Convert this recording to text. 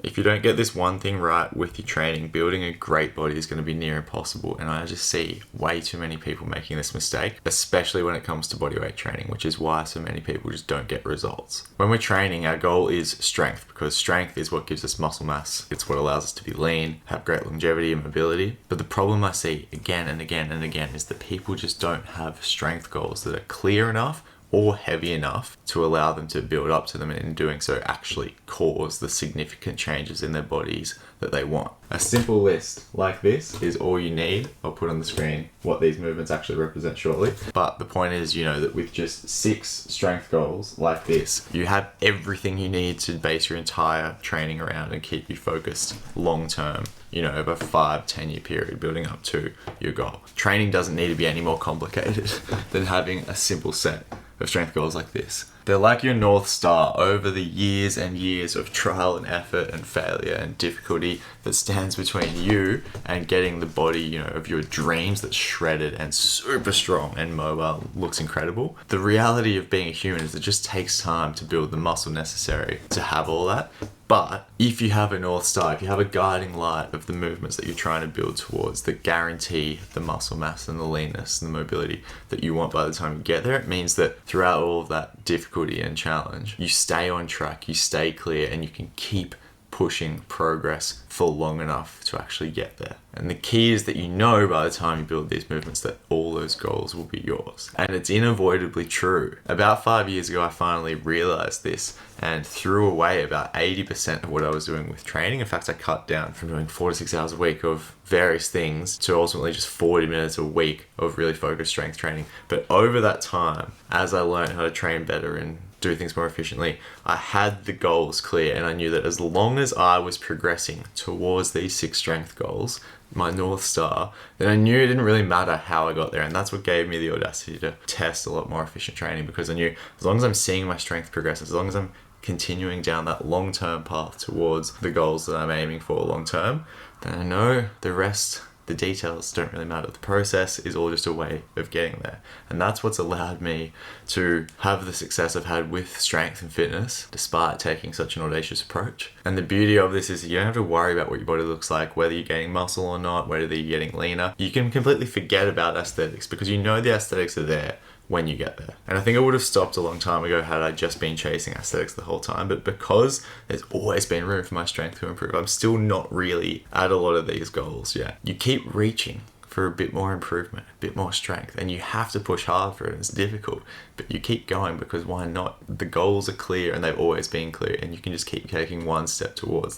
If you don't get this one thing right with your training, building a great body is going to be near impossible. And I just see way too many people making this mistake, especially when it comes to bodyweight training, which is why so many people just don't get results. When we're training, our goal is strength, because strength is what gives us muscle mass. It's what allows us to be lean, have great longevity and mobility. But the problem I see again and again and again is that people just don't have strength goals that are clear enough or heavy enough to allow them to build up to them, and in doing so actually cause the significant changes in their bodies that they want. A simple list like this is all you need. I'll put on the screen what these movements actually represent shortly. But the point is, that with just 6 strength goals like this, you have everything you need to base your entire training around and keep you focused long term, over a 5-10 year period building up to your goal. Training doesn't need to be any more complicated than having a simple set of strength goals like this. They're like your North Star over the years and years of trial and effort and failure and difficulty that stands between you and getting the body, of your dreams that's shredded and super strong and mobile, looks incredible. The reality of being a human is it just takes time to build the muscle necessary to have all that. But if you have a North Star, if you have a guiding light of the movements that you're trying to build towards that guarantee the muscle mass and the leanness and the mobility that you want by the time you get there, it means that throughout all of that difficulty and challenge, you stay on track, you stay clear, and you can keep pushing progress for long enough to actually get there. And the key is that by the time you build these movements that all those goals will be yours. And it's unavoidably true. About 5 years ago, I finally realized this and threw away about 80% of what I was doing with training. In fact, I cut down from doing 4 to 6 hours a week of various things to ultimately just 40 minutes a week of really focused strength training. But over that time, as I learned how to train better and do things more efficiently, I had the goals clear, and I knew that as long as I was progressing towards these 6 strength goals, my North Star, then I knew it didn't really matter how I got there. And that's what gave me the audacity to test a lot more efficient training, because I knew as long as I'm seeing my strength progress, as long as I'm continuing down that long-term path towards the goals that I'm aiming for long-term, then I know the rest, the details don't really matter. The process is all just a way of getting there. And that's what's allowed me to have the success I've had with strength and fitness, despite taking such an audacious approach. And the beauty of this is you don't have to worry about what your body looks like, whether you're getting muscle or not, whether you're getting leaner. You can completely forget about aesthetics, because the aesthetics are there when you get there. And I think I would have stopped a long time ago had I just been chasing aesthetics the whole time. But because there's always been room for my strength to improve, I'm still not really at a lot of these goals yet. You keep reaching for a bit more improvement, a bit more strength, and you have to push hard for it, and it's difficult, but you keep going, because why not? The goals are clear, and they've always been clear, and you can just keep taking one step towards